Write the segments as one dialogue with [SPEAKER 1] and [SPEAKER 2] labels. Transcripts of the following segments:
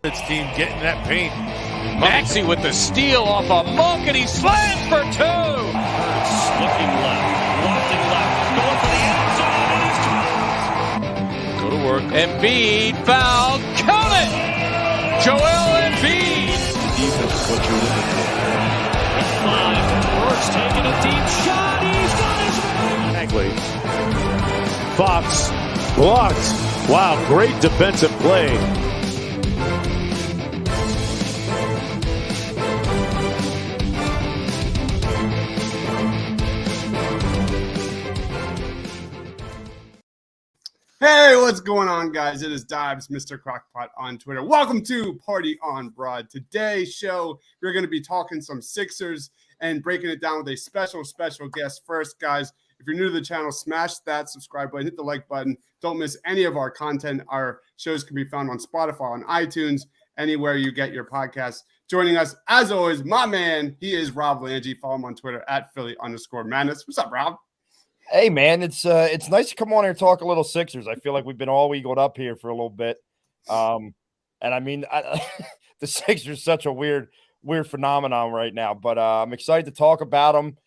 [SPEAKER 1] Its team getting that paint.
[SPEAKER 2] Maxey with the steal off a Monk, and he slams for two.
[SPEAKER 3] Hurts looking left, lofting left, going for the end zone, and he's
[SPEAKER 1] Go to work.
[SPEAKER 2] Embiid foul, count it! Joel Embiid.
[SPEAKER 1] Defense is what you're looking for.
[SPEAKER 3] with 5. Hurts taking a deep shot. He's got his
[SPEAKER 1] Bagley. Fox blocked. Wow, great defensive play.
[SPEAKER 4] Hey, what's going on, guys? It is Dobbs, Mr. Crockpot on Twitter. Welcome to Party on Broad. Today's show, we're going to be talking some Sixers and breaking it down with a special guest. First, guys, if you're new to the channel, smash that subscribe button, hit the like button. Don't miss any of our content. Our shows can be found on Spotify, on iTunes, anywhere you get your podcasts. Joining us, as always, my man, he is Rob Lange. Follow him on Twitter at Philly_Madness. What's up, Rob?
[SPEAKER 5] Hey, man, it's nice to come on here and talk a little Sixers. I feel like we've been all eagled up here for a little bit. And I mean, the Sixers are such a weird phenomenon right now, but I'm excited to talk about them.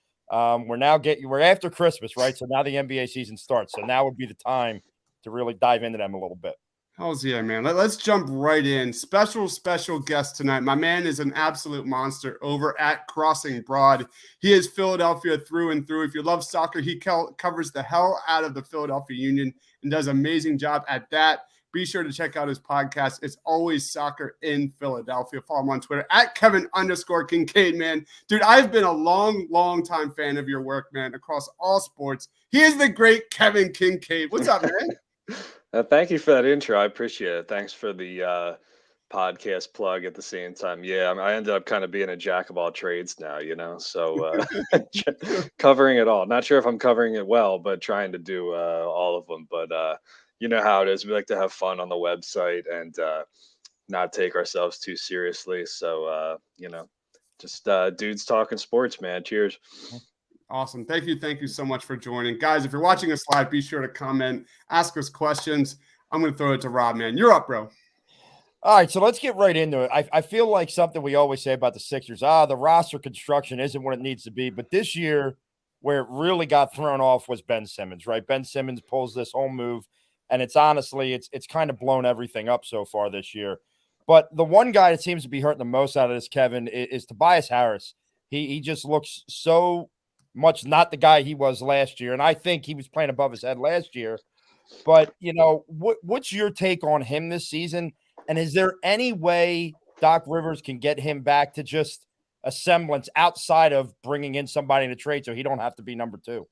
[SPEAKER 5] We're after Christmas, right? So now the NBA season starts. So now would be the time to really dive into them a little bit.
[SPEAKER 4] Hells yeah, man. Let's jump right in. Special guest tonight. My man is an absolute monster over at Crossing Broad. He is Philadelphia through and through. If you love soccer, he covers the hell out of the Philadelphia Union and does an amazing job at that. Be sure to check out his podcast. It's always soccer in Philadelphia. Follow him on Twitter at Kevin_Kinkead, man. Dude, I've been a long time fan of your work, man, across all sports. He is the great Kevin Kinkead. What's up, man?
[SPEAKER 6] Thank you for that intro. I appreciate it. Thanks for the podcast plug at the same time. Yeah, I ended up kind of being a jack of all trades now, so covering it all. Not sure if I'm covering it well, but trying to do all of them. But you know how it is. We like to have fun on the website and not take ourselves too seriously. So, just dudes talking sports, man. Cheers.
[SPEAKER 4] Awesome. Thank you so much for joining. Guys, if you're watching us live, be sure to comment, ask us questions. I'm going to throw it to Rob, man. You're up, bro.
[SPEAKER 5] All right, so let's get right into it. I feel like something we always say about the Sixers, the roster construction isn't what it needs to be. But this year, where it really got thrown off was Ben Simmons, right? Ben Simmons pulls this whole move, and it's honestly, it's kind of blown everything up so far this year. But the one guy that seems to be hurting the most out of this, Kevin, is Tobias Harris. He just looks so much not the guy he was last year. And I think he was playing above his head last year. But, what's your take on him this season? And is there any way Doc Rivers can get him back to just a semblance outside of bringing in somebody in a trade so he don't have to be number 2?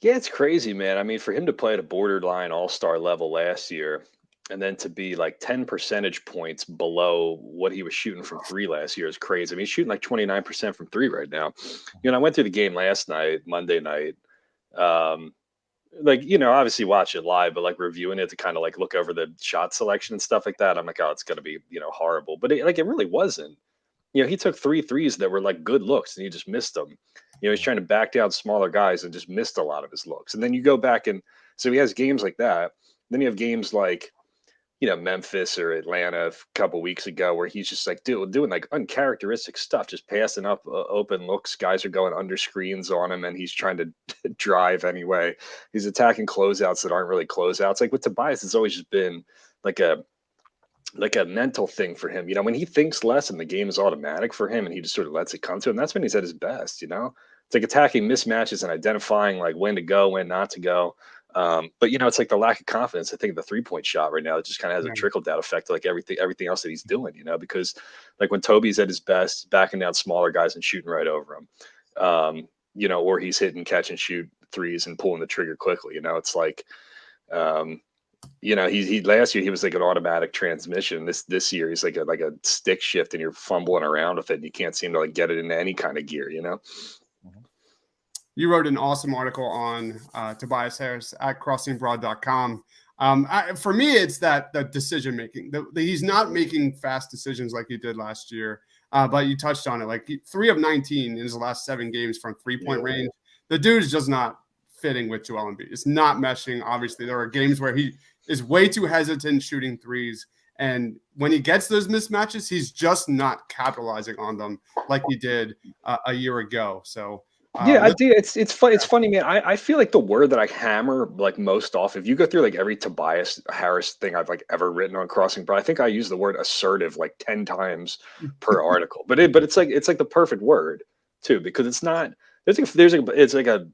[SPEAKER 6] Yeah, it's crazy, man. I mean, for him to play at a borderline all-star level last year and then to be like 10 percentage points below what he was shooting from 3 last year is crazy. I mean, he's shooting like 29% from 3 right now. I went through the game last night, Monday night. Obviously watch it live, but like reviewing it to kind of like look over the shot selection and stuff like that. I'm like, oh, it's going to be, horrible. But it really wasn't. He took 3 threes that were like good looks and he just missed them. He's trying to back down smaller guys and just missed a lot of his looks. And then you go back and so he has games like that. Then you have games like, Memphis or Atlanta a couple weeks ago where he's just like doing like uncharacteristic stuff, just passing up open looks. Guys are going under screens on him and he's trying to drive anyway. He's attacking closeouts that aren't really closeouts. Like with Tobias, it's always just been like a mental thing for him. When he thinks less and the game is automatic for him and he just sort of lets it come to him, that's when he's at his best, It's like attacking mismatches and identifying like when to go, when not to go. But it's like the lack of confidence. I think the 3-point shot right now, it just kind of has a trickle down effect, like everything else that he's doing, because like when Toby's at his best, backing down smaller guys and shooting right over him, or he's hitting catch and shoot threes and pulling the trigger quickly. It's like, he last year he was like an automatic transmission. This year he's like a stick shift and you're fumbling around with it and you can't seem to like get it into any kind of gear,
[SPEAKER 4] You wrote an awesome article on Tobias Harris at crossingbroad.com. For me, it's the decision making. He's not making fast decisions like he did last year, but you touched on it. Like 3 of 19 in his last 7 games from 3-point range. The dude's just not fitting with Joel Embiid. It's not meshing. Obviously, there are games where he is way too hesitant shooting threes, And when he gets those mismatches, he's just not capitalizing on them like he did a year ago. So
[SPEAKER 6] Yeah, I do. It's fun. It's funny, man. I feel like the word that I hammer like most off, if you go through like every Tobias Harris thing I've like ever written on Crossing Broad, I think I use the word assertive like 10 times per article. But it's like the perfect word too, because it's not it's like a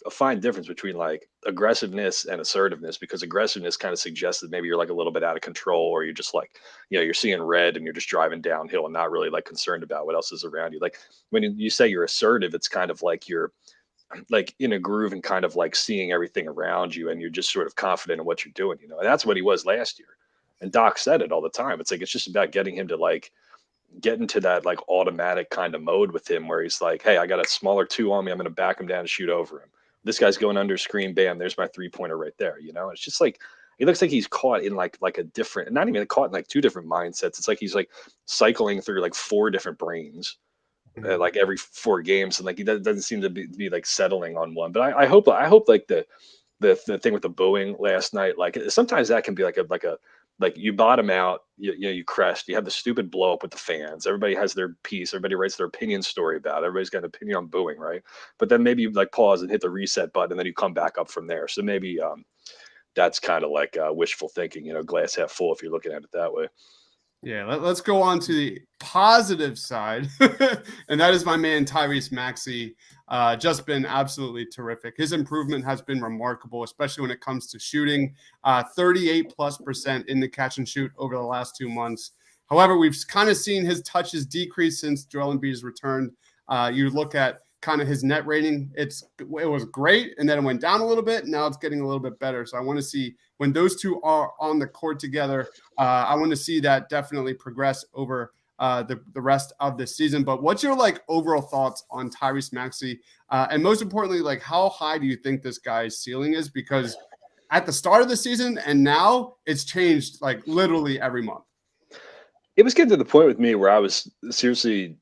[SPEAKER 6] fine difference between like aggressiveness and assertiveness, because aggressiveness kind of suggests that maybe you're like a little bit out of control, or you're just like, you're seeing red and you're just driving downhill and not really like concerned about what else is around you. Like when you say you're assertive, it's kind of like you're like in a groove and kind of like seeing everything around you, and you're just sort of confident in what you're doing, and that's what he was last year. And Doc said it all the time. It's like it's just about getting him to like get into that like automatic kind of mode with him, where he's like, hey, I got a smaller two on me, I'm going to back him down and shoot over him. This guy's going under screen, bam, there's my 3-pointer right there. It's just like it looks like he's caught in like a different, not even caught in like two different mindsets. It's like he's like cycling through like four different brains like every 4 games, and like he doesn't seem to be like settling on one. But I hope like the thing with the booing last night, like sometimes that can be like like you bottom out, you crest, you have the stupid blow up with the fans. Everybody has their piece. Everybody writes their opinion story about it. Everybody's got an opinion on booing, right? But then maybe you like pause and hit the reset button, and then you come back up from there. So maybe that's kind of like wishful thinking, glass half full if you're looking at it that way.
[SPEAKER 4] Yeah, let's go on to the positive side, and that is my man Tyrese Maxey. Just been absolutely terrific. His improvement has been remarkable, especially when it comes to shooting. 38+% in the catch and shoot over the last 2 months. However, we've kind of seen his touches decrease since Joel Embiid has returned. You look at kind of his net rating, it was great, and then it went down a little bit. Now it's getting a little bit better. So I want to see when those two are on the court together. I want to see that definitely progress over the rest of the season. But what's your like overall thoughts on Tyrese Maxey? And most importantly, like how high do you think this guy's ceiling is? Because at the start of the season and now it's changed like literally every month.
[SPEAKER 6] It was getting to the point with me where I was seriously,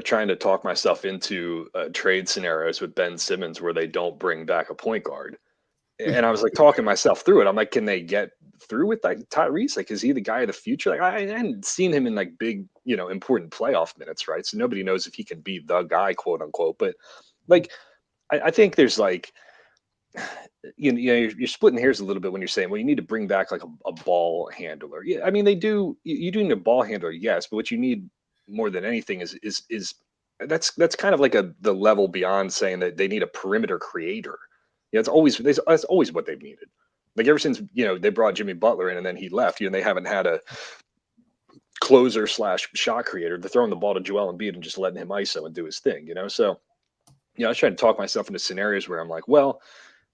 [SPEAKER 6] trying to talk myself into trade scenarios with Ben Simmons where they don't bring back a point guard. And I was like talking myself through it. I'm like, can they get through with like Tyrese? Like, is he the guy of the future? Like, I hadn't seen him in like big, important playoff minutes, right? So nobody knows if he can be the guy, quote unquote. But like, I think there's like, you're splitting hairs a little bit when you're saying, well, you need to bring back like a ball handler. Yeah, I mean, they do. You do need a ball handler, yes, but what you need more than anything is that's kind of like the level beyond saying that they need a perimeter creator. That's always what they've needed. Like ever since they brought Jimmy Butler in and then he left, they haven't had a closer / shot creator. They're throwing the ball to Joel Embiid and just letting him ISO and do his thing. So I was trying to talk myself into scenarios where I'm like, well,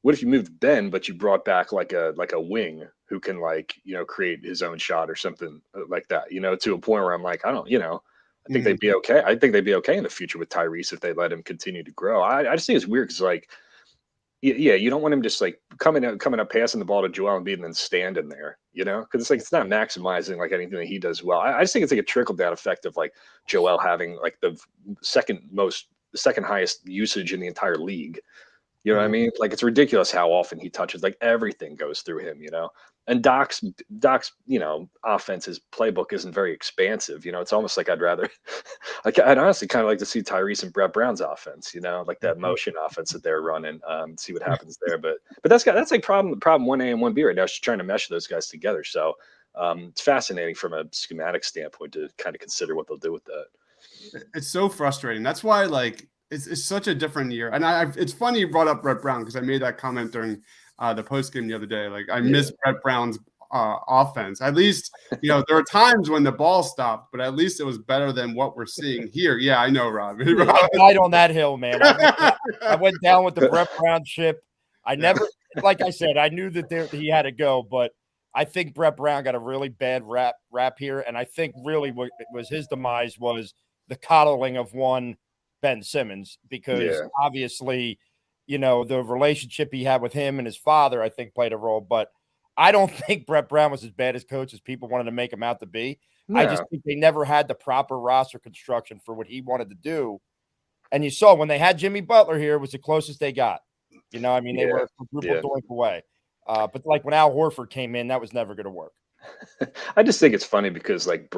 [SPEAKER 6] what if you moved Ben, but you brought back like a wing who can like create his own shot or something like that, to a point where I'm like, I think they'd be okay. I think they'd be okay in the future with Tyrese if they let him continue to grow. I just think it's weird because like, yeah, you don't want him just like coming up, passing the ball to Joel Embiid and then standing there, because it's like it's not maximizing like anything that he does well. I just think it's like a trickle down effect of like Joel having like the second highest usage in the entire league. You know what I mean? Like it's ridiculous how often he touches. Like everything goes through him, And Doc's, offense's playbook isn't very expansive. It's almost like I'd rather, like I'd honestly kind of like to see Tyrese and Brett Brown's offense. Like that motion offense that they're running. See what happens there. But that's like problem 1A and 1B right now. She's trying to mesh those guys together. So it's fascinating from a schematic standpoint to kind of consider what they'll do with that.
[SPEAKER 4] It's so frustrating. That's why like. It's such a different year. And it's funny you brought up Brett Brown because I made that comment during the post game the other day. Like I miss Brett Brown's offense. At least, there are times when the ball stopped, but at least it was better than what we're seeing here. Yeah, I know, Rob.
[SPEAKER 5] I died on that hill, man. I went down with the Brett Brown ship. I never, like I said, I knew that he had to go, but I think Brett Brown got a really bad rap here. And I think really what was his demise was the coddling of one Ben Simmons, because obviously, the relationship he had with him and his father, I think played a role, but I don't think Brett Brown was as bad as coach as people wanted to make him out to be. No. I just think they never had the proper roster construction for what he wanted to do. And you saw when they had Jimmy Butler here, it was the closest they got. They were a quadruple doink away. But like when Al Horford came in, that was never going to work.
[SPEAKER 6] I just think it's funny because like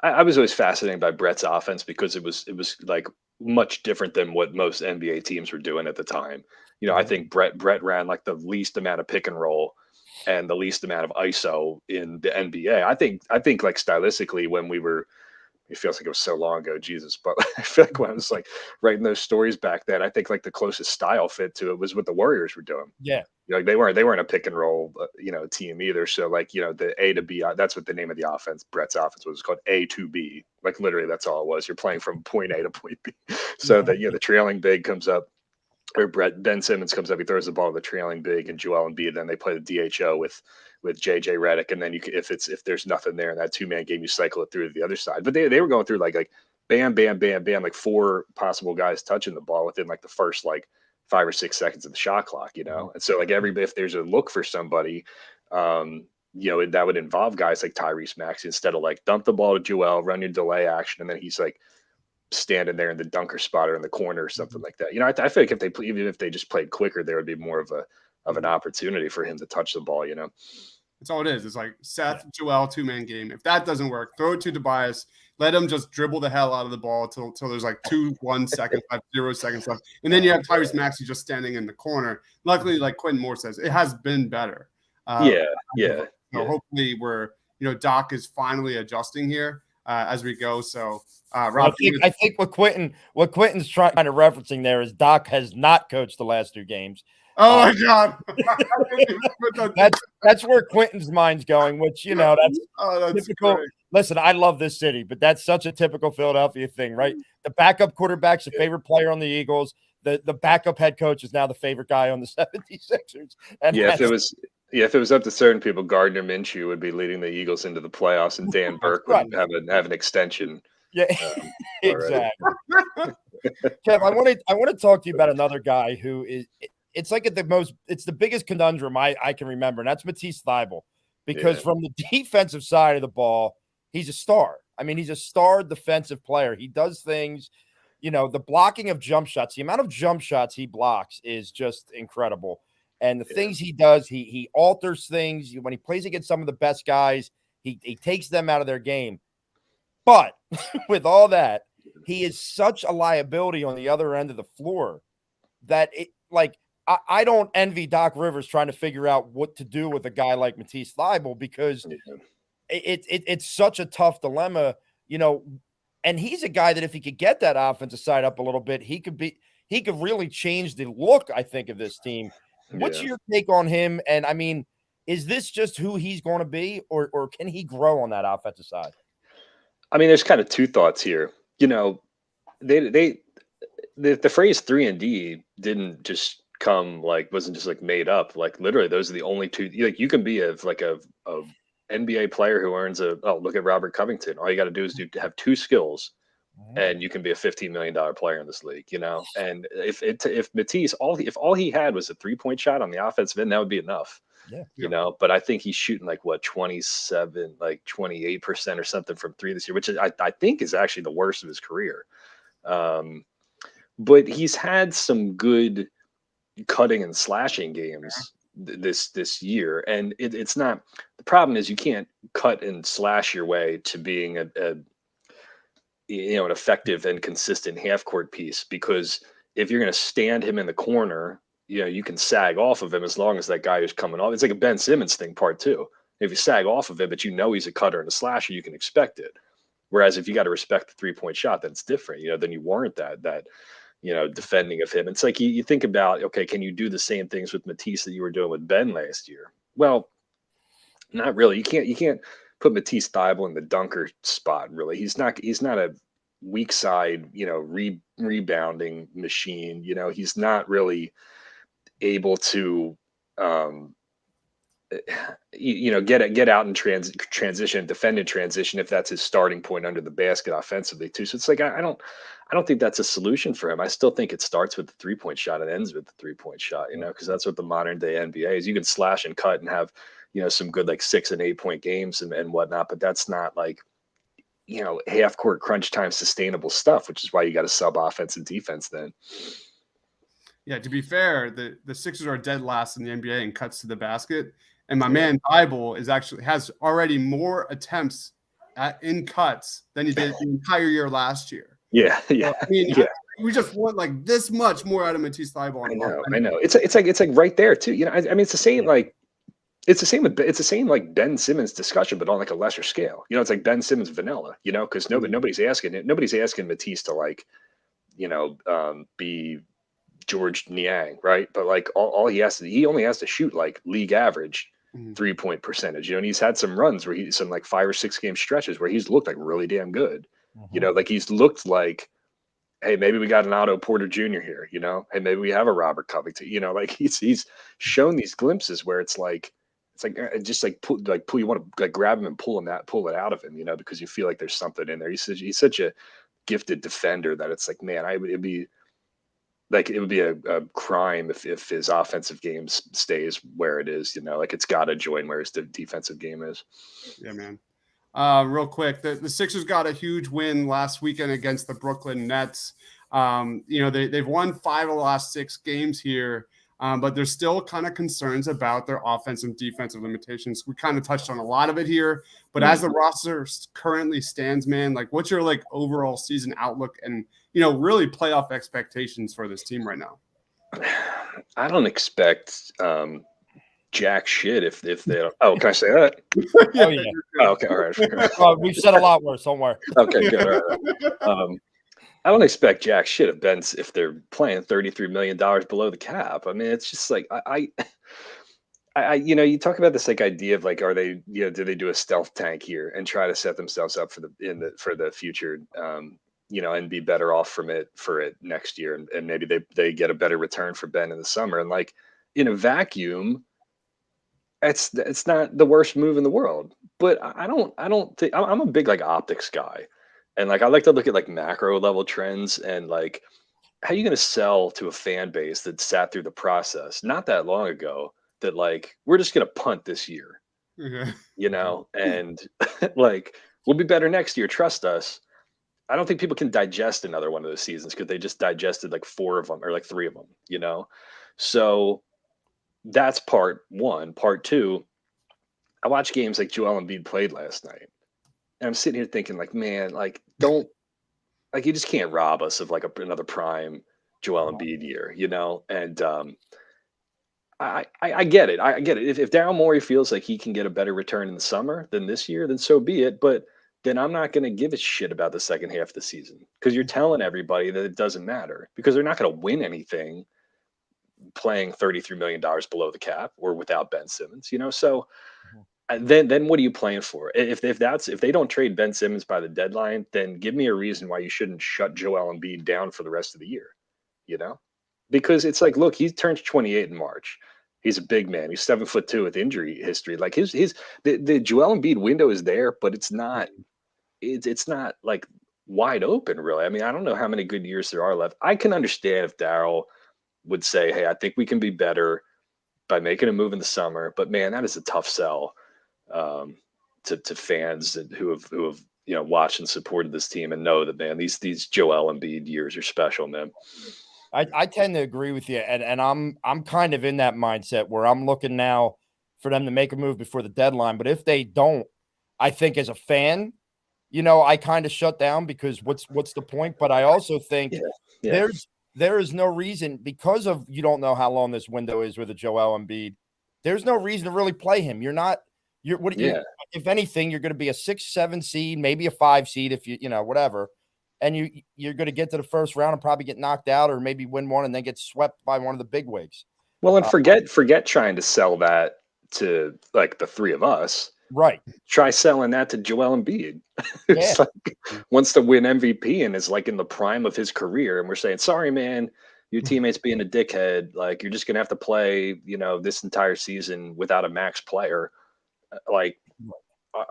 [SPEAKER 6] I was always fascinated by Brett's offense because it was like much different than what most NBA teams were doing at the time. I think Brett ran like the least amount of pick and roll and the least amount of ISO in the NBA. I think like stylistically when we were, it feels like it was so long ago, Jesus. But I feel like when I was like writing those stories back then, I think like the closest style fit to it was what the Warriors were doing.
[SPEAKER 5] Yeah.
[SPEAKER 6] Like they weren't a pick and roll, team either. So like, the A to B, that's what the name of the offense, Brett's offense was called A to B. Like literally that's all it was. You're playing from point A to point B. So that, the trailing big comes up, or Ben Simmons comes up, he throws the ball to the trailing big and Joel Embiid. Then they play the DHO with JJ Redick, and then if there's nothing there in that 2-man game, you cycle it through to the other side. But they were going through like bam, bam, bam, bam, like 4 possible guys touching the ball within like the first like 5 or 6 seconds of the shot clock, And so like if there's a look for somebody, that would involve guys like Tyrese Maxey instead of like dump the ball to Joel, run your delay action, and then he's like standing there in the dunker spot or in the corner or something like that. I feel like even if they just played quicker, there would be more of an opportunity for him to touch the ball.
[SPEAKER 4] That's all it is. It's like Seth, Joel, 2-man game. If that doesn't work, throw it to Tobias. Let him just dribble the hell out of the ball till there's like 1 second left, 0 seconds left. And then you have Tyrese Maxey just standing in the corner. Luckily, like Quentin Moore says, it has been better.
[SPEAKER 6] Yeah.
[SPEAKER 4] Hopefully Doc is finally adjusting here as we go. So
[SPEAKER 5] Rob, I think what Quentin's trying to referencing there is Doc has not coached the last 2 games.
[SPEAKER 4] Oh my God.
[SPEAKER 5] that's where Quentin's mind's going, which that's typical.
[SPEAKER 4] Great.
[SPEAKER 5] Listen, I love this city, but that's such a typical Philadelphia thing, right? The backup quarterback's a favorite player on the Eagles. The backup head coach is now the favorite guy on the 76ers. And
[SPEAKER 6] if it was up to certain people, Gardner Minshew would be leading the Eagles into the playoffs, and Dan Burke would have an extension.
[SPEAKER 5] Yeah, exactly. Kev, I want to talk to you about another guy who is. It's like it's the biggest conundrum I can remember, and that's Matisse Thybulle, because from the defensive side of the ball, he's a star. I mean, he's a star defensive player. He does things, the blocking of jump shots, the amount of jump shots he blocks is just incredible. And the things he does, he alters things. When he plays against some of the best guys, he takes them out of their game. But with all that, he is such a liability on the other end of the floor that I don't envy Doc Rivers trying to figure out what to do with a guy like Matisse Thybulle, because it's such a tough dilemma, and he's a guy that if he could get that offensive side up a little bit, he could really change the look, I think, of this team. What's your take on him? And I mean, is this just who he's going to be, or can he grow on that offensive side?
[SPEAKER 6] I mean, there's kind of 2 thoughts here. The phrase 3-and-D wasn't just like made up. Like literally, those are the only 2. Like you can be a NBA player who earns look at Robert Covington. All you got to do is have 2 skills, and you can be a $15 million player in this league. And if Matisse all he had was a 3-point shot on the offensive end, that would be enough.
[SPEAKER 5] Yeah.
[SPEAKER 6] But I think he's shooting 27, 28% or something from 3 this year, which I think is actually the worst of his career. But he's had some good cutting and slashing games this year, and it's not, the problem is you can't cut and slash your way to being an effective and consistent half court piece, because if you're going to stand him in the corner, you can sag off of him as long as that guy who's coming off. It's like a Ben Simmons thing, part 2. If you sag off of it, but he's a cutter and a slasher, you can expect it. Whereas if you got to respect the 3-point shot, then it's different. Then you warrant that defending of him. It's like you think about, okay, can you do the same things with Matisse that you were doing with Ben last year? Well, not really. You can't put Matisse Thybulle in the dunker spot. Really, he's not a weak side, rebounding machine. He's not really able to, get out and transition, defend in transition if that's his starting point under the basket offensively too. So it's like I don't think that's a solution for him. I still think it starts with the 3-point shot and ends with the 3-point shot, because that's what the modern day NBA is. You can slash and cut and have, some good 6 and 8 point games and whatnot, but that's not half court crunch time sustainable stuff, which is why you got to sub offense and defense then.
[SPEAKER 4] Yeah, to be fair, the Sixers are dead last in the NBA in cuts to the basket. And my man Bible has already more attempts in cuts than he did the entire year last year.
[SPEAKER 6] Yeah.
[SPEAKER 4] So, I mean, we just want like this much more out of Matisse Thybulle.
[SPEAKER 6] I know. It's like right there too. You know, I mean, it's the same like it's the same like Ben Simmons discussion, but on like a lesser scale. You know, it's like Ben Simmons vanilla. You know, because nobody's asking Matisse to like, you know, be George Niang, right? But like all he only has to shoot like league average 3-point percentage. You know, and he's had some runs where some like 5 or 6 game stretches where he's looked like really damn good. You know, like he's looked like, hey, maybe we got an Otto Porter Jr. here. You know, hey, maybe we have a Robert Covington. You know, like he's shown these glimpses where it's like just like pull you want to like grab him and pull it out of him. You know, because you feel like there's something in there. He's such a gifted defender that it's like, man, it would be a crime if his offensive game stays where it is. You know, like it's got to join where his defensive game is.
[SPEAKER 4] Yeah, man. Real quick, the Sixers got a huge win last weekend against the Brooklyn Nets. You know, they've won 5 of the last 6 games here, but there's still kind of concerns about their offensive and defensive limitations. We kind of touched on a lot of it here, but as the roster currently stands, man, like what's your like overall season outlook and, you know, really playoff expectations for this team right now?
[SPEAKER 6] I don't expect jack shit if they don't. Oh, can I say that?
[SPEAKER 5] Oh, yeah.
[SPEAKER 6] Oh, okay, all right.
[SPEAKER 5] We've said a lot worse. Don't worry.
[SPEAKER 6] Okay, good. All right. I don't expect jack shit if they're playing $33 million below the cap. I mean, it's just like I you know, you talk about this like idea of like, are they, you know, do they do a stealth tank here and try to set themselves up for the future, you know, and be better off for it next year, and maybe they get a better return for Ben in the summer, and like in a vacuum, it's not the worst move in the world. But I don't think I'm a big like optics guy. And like I like to look at like macro level trends and like how are you going to sell to a fan base that sat through the process not that long ago that like we're just going to punt this year, you know, and like we'll be better next year. Trust us. I don't think people can digest another one of those seasons because they just digested like 4 of them or like 3 of them, you know. So that's part one. Part two, I watched games like Joel Embiid played last night. And I'm sitting here thinking, like, man, like, don't, like, you just can't rob us of like another prime Joel Embiid year, you know? And I get it. I get it. If Daryl Morey feels like he can get a better return in the summer than this year, then so be it. But then I'm not going to give a shit about the second half of the season because you're telling everybody that it doesn't matter because they're not going to win anything playing $33 million below the cap or without Ben Simmons, you know? So, then what are you playing for? If they don't trade Ben Simmons by the deadline, then give me a reason why you shouldn't shut Joel Embiid down for the rest of the year, you know? Because it's like, look, he turns 28 in March. He's a big man. He's 7'2" with injury history. Like the Joel Embiid window is there, but it's not like wide open really. I mean, I don't know how many good years there are left. I can understand if Daryl would say, hey, I think we can be better by making a move in the summer, but man, that is a tough sell to fans who have you know watched and supported this team and know that, man, these Joel Embiid years are special, man.
[SPEAKER 5] I tend to agree with you, and I'm kind of in that mindset where I'm looking now for them to make a move before the deadline. But if they don't, I think as a fan, you know, I kind of shut down because what's the point? But I also think there is no reason because of you don't know how long this window is with a Joel Embiid. There's no reason to really play him. If anything, you're going to be a 6, 7 seed, maybe a 5 seed if you know whatever. And you're going to get to the first round and probably get knocked out or maybe win one and then get swept by one of the big wigs.
[SPEAKER 6] Well, and forget trying to sell that to like the 3 of us.
[SPEAKER 5] Right.
[SPEAKER 6] Try selling that to Joel Embiid. It's like wants to win MVP and is like in the prime of his career. And we're saying, sorry, man, your teammate's being a dickhead. Like you're just going to have to play, you know, this entire season without a max player. Like,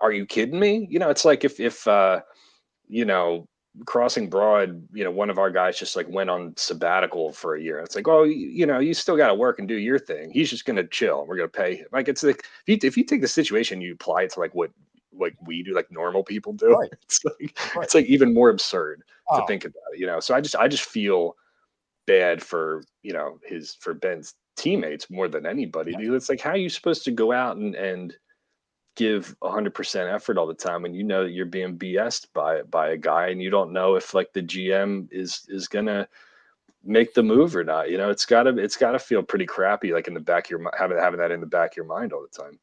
[SPEAKER 6] are you kidding me? You know, it's like if you know, Crossing Broad, you know, one of our guys just like went on sabbatical for a year. It's like, oh, you know, you still got to work and do your thing. He's just going to chill. We're going to pay him. Like, it's like, if you take the situation, you apply it to like what we do, like normal people do. Right. It's like even more absurd to think about it, you know? So I just feel bad for, you know, for Ben's teammates more than anybody. Because it's like, how are you supposed to go out and give 100% effort all the time when you know that you're being BS'd by a guy, and you don't know if like the GM is gonna make the move or not? It's gotta feel pretty crappy, like in the back of your mind, having that in the back of your mind all the time.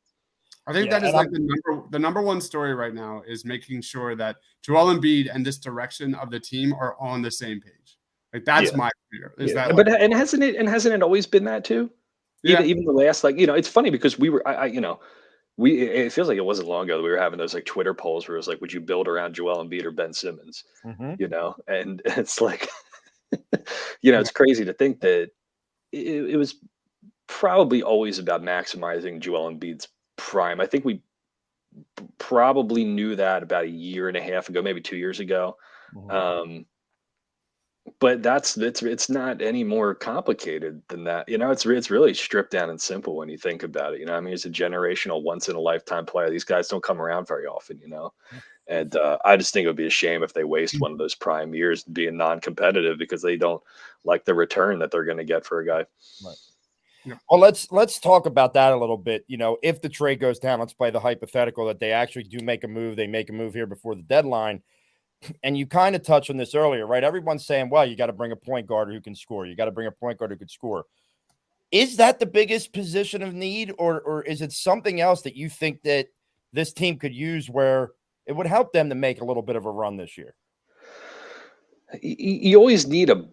[SPEAKER 4] I think that is like the number one story right now is making sure that Joel Embiid and this direction of the team are on the same page. Like that's my fear. Is that
[SPEAKER 6] but hasn't it always been that too? Even the last, like, it's funny because we were it feels like it wasn't long ago that we were having those like Twitter polls where it was like, would you build around Joel Embiid or Ben Simmons? And it's like it's crazy to think that it was probably always about maximizing Joel Embiid's prime. I think we probably knew that about a year and a half ago, maybe 2 years ago. But it's not any more complicated than that. It's really stripped down and simple when you think about it. I mean, it's a generational, once in a lifetime player. These guys don't come around very often, And I just think it would be a shame if they waste one of those prime years being non-competitive because they don't like the return that they're going to get for a guy.
[SPEAKER 5] Right. Well, let's talk about that a little bit. If the trade goes down, let's play the hypothetical that they actually do make a move. They make a move here before the deadline. And you kind of touched on this earlier, right? Everyone's saying, well, you got to bring a point guard who can score. You got to bring a point guard who can score. Is that the biggest position of need, or is it something else that you think that this team could use where it would help them to make a little bit of a run this year?
[SPEAKER 6] You always need a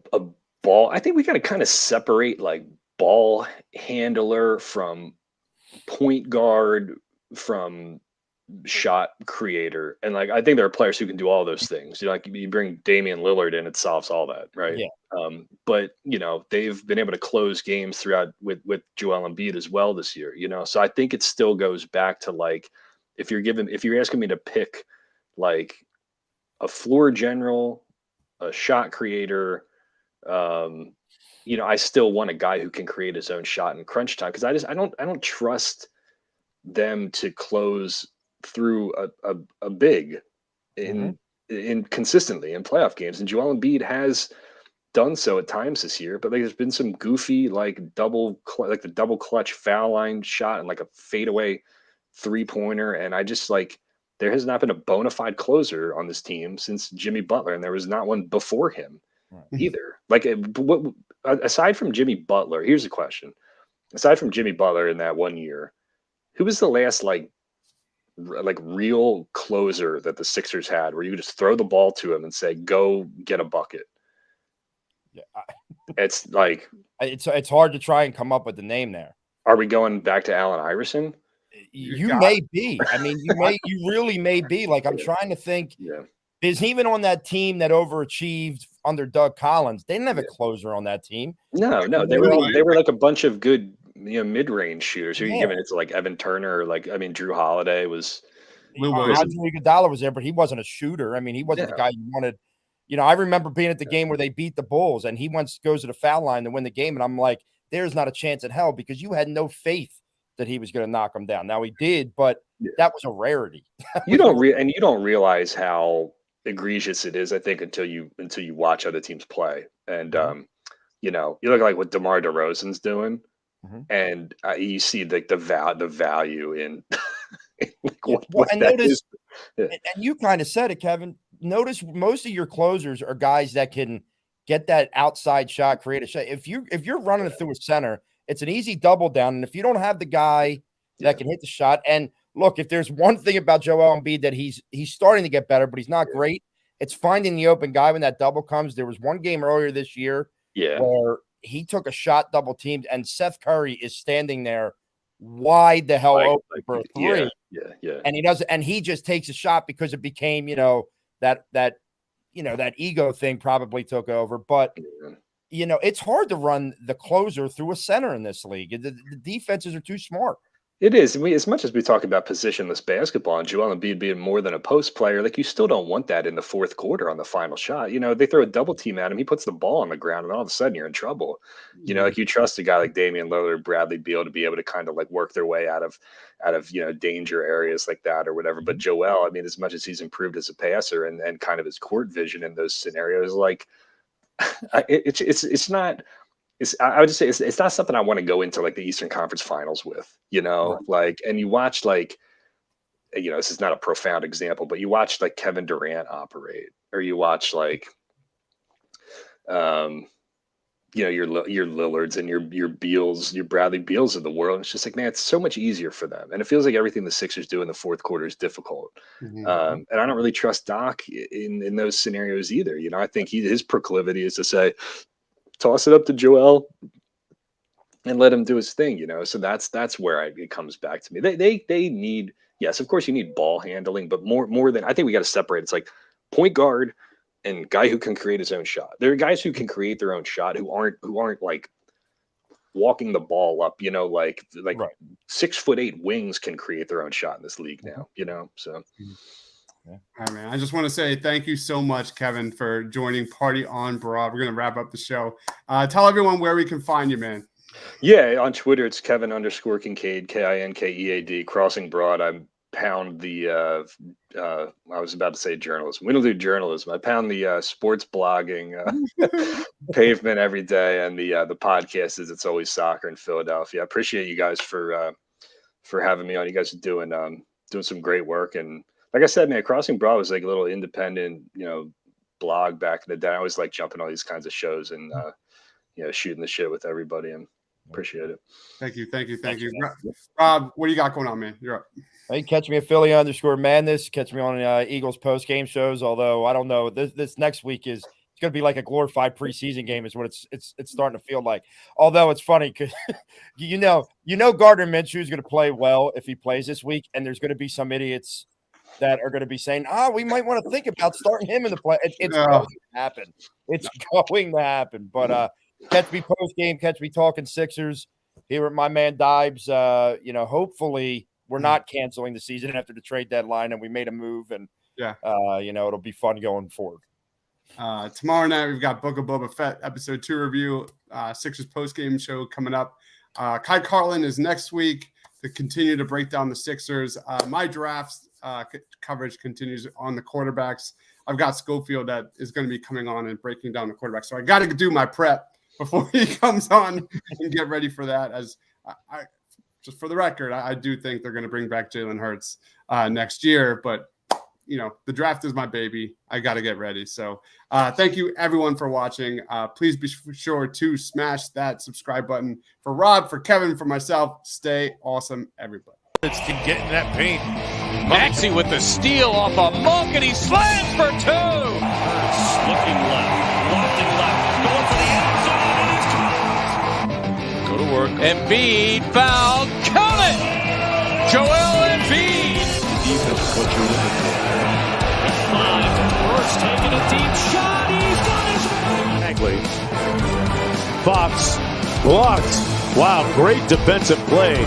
[SPEAKER 6] ball. I think we got to kind of separate like ball handler from point guard from shot creator. And like, I think there are players who can do all those things. Like you bring Damian Lillard in, it solves all that, right?
[SPEAKER 5] Yeah.
[SPEAKER 6] But they've been able to close games throughout with Joel Embiid as well this year. So I think it still goes back to like, if you're asking me to pick like a floor general, a shot creator, I still want a guy who can create his own shot in crunch time, because I don't trust them to close through a big in consistently in playoff games. And Joel Embiid has done so at times this year, but like there's been some goofy like the double clutch foul line shot and like a fadeaway 3-pointer, and I just like there has not been a bona fide closer on this team since Jimmy Butler, and there was not one before him either. Like aside from Jimmy Butler, here's the question: aside from Jimmy Butler in that 1 year, who was the last like real closer that the Sixers had where you could just throw the ball to him and say, go get a bucket?
[SPEAKER 5] Yeah,
[SPEAKER 6] it's like
[SPEAKER 5] it's hard to try and come up with the name there.
[SPEAKER 6] Are we going back to Allen Iverson?
[SPEAKER 5] You may be. I mean, you really may be. Like, I'm trying to think.
[SPEAKER 6] Yeah.
[SPEAKER 5] Because even on that team that overachieved under Doug Collins, they didn't have a closer on that team.
[SPEAKER 6] No, they were like a bunch of good, mid-range shooters. Who are you giving it to? Like Evan Turner, or Drew Holiday was.
[SPEAKER 5] Andre Iguodala was there, but he wasn't a shooter. I mean, he wasn't the guy you wanted. I remember being at the game where they beat the Bulls, and he goes to the foul line to win the game, and I'm like, there's not a chance in hell, because you had no faith that he was going to knock him down. Now he did, but that was a rarity.
[SPEAKER 6] You don't realize how egregious it is, I think, until you watch other teams play. And you look like what DeMar DeRozan's doing, and you see like the value in what
[SPEAKER 5] and
[SPEAKER 6] that
[SPEAKER 5] notice,
[SPEAKER 6] is.
[SPEAKER 5] And you kind of said it, Kevin. Notice most of your closers are guys that can get that outside shot, create a shot. If you're running it through a center, it's an easy double down. And if you don't have the guy that can hit the shot, and look, if there's one thing about Joel Embiid that he's starting to get better, but he's not great, it's finding the open guy when that double comes. There was one game earlier this year where he took a shot double teamed, and Seth Curry is standing there wide the hell open for a three.
[SPEAKER 6] Yeah.
[SPEAKER 5] And he does, and he just takes a shot because it became, that ego thing probably took over. But it's hard to run the closer through a center in this league. The defenses are too smart.
[SPEAKER 6] It is. As much as we talk about positionless basketball and Joel Embiid being more than a post player, like you still don't want that in the fourth quarter on the final shot. They throw a double team at him, he puts the ball on the ground, and all of a sudden you're in trouble. Like you trust a guy like Damian Lillard, Bradley Beal to be able to kind of like work their way out of danger areas like that or whatever. But Joel, as much as he's improved as a passer and kind of his court vision in those scenarios, like it's not. I would just say it's not something I want to go into like the Eastern Conference Finals with, like, and you watch like, this is not a profound example, but you watch like Kevin Durant operate, or you watch like, your Lillards and your Beals, your Bradley Beals of the world. It's just like, man, it's so much easier for them, and it feels like everything the Sixers do in the fourth quarter is difficult. And I don't really trust Doc in those scenarios either. I think his proclivity is to say, toss it up to Joel and let him do his thing. So that's where it comes back to me. They need, yes, of course you need ball handling, but more than, I think we got to separate. It's like point guard and guy who can create his own shot. There are guys who can create their own shot who aren't like walking the ball up, like
[SPEAKER 5] Right.
[SPEAKER 6] 6'8" wings can create their own shot in this league now, so.
[SPEAKER 4] All right, man. I just want to say thank you so much, Kevin, for joining Party on Broad. We're going to wrap up the show. Tell everyone where we can find you, man.
[SPEAKER 6] Yeah, on Twitter, it's Kevin_Kinkead, Kinkead, Crossing Broad. I pound the, I was about to say journalism. We don't do journalism. I pound the sports blogging pavement every day, and the podcast is It's Always Soccer in Philadelphia. I appreciate you guys for having me on. You guys are doing some great work, and like I said, man, Crossing Broad was like a little independent, blog back in the day. I always like jumping on these kinds of shows and shooting the shit with everybody, and appreciate it.
[SPEAKER 4] Thank you. Rob, what do you got going on, man? You're up.
[SPEAKER 5] Hey, catch me at Philly_Madness. Catch me on Eagles post game shows. Although I don't know, this next week it's going to be like a glorified preseason game, is what it's starting to feel like. Although it's funny because Gardner Minshew is going to play well if he plays this week, and there's going to be some idiots that are going to be saying, we might want to think about starting him in the play. It's going to happen. It's going to happen. But catch me post game. Catch me talking Sixers here with my man Dibes. Hopefully we're not canceling the season after the trade deadline, and we made a move, and it'll be fun going forward.
[SPEAKER 4] Tomorrow night we've got Book of Boba Fett episode 2 review. Sixers post game show coming up. Kai Carlin is next week to continue to break down the Sixers. My drafts coverage continues on the quarterbacks. I've got Schofield that is going to be coming on and breaking down the quarterbacks. So I got to do my prep before he comes on and get ready for that. As I just for the record, I do think they're going to bring back Jalen Hurts next year, but the draft is my baby. I got to get ready. So thank you everyone for watching. Please be sure to smash that subscribe button. For Rob, for Kevin, for myself, stay awesome, everybody.
[SPEAKER 1] It's to get in that paint.
[SPEAKER 2] Maxey with the steal off a Monk, and he slams for 2.
[SPEAKER 3] Hurts looking left, lofting left, going for the end zone, and he's
[SPEAKER 1] Go to work.
[SPEAKER 2] Embiid fouled. Count it! Joel Embiid.
[SPEAKER 1] Defense is what you're looking for.
[SPEAKER 3] 5. Hurts taking a deep shot. He's got his
[SPEAKER 1] Maxey. Fox blocked. Wow, great defensive play.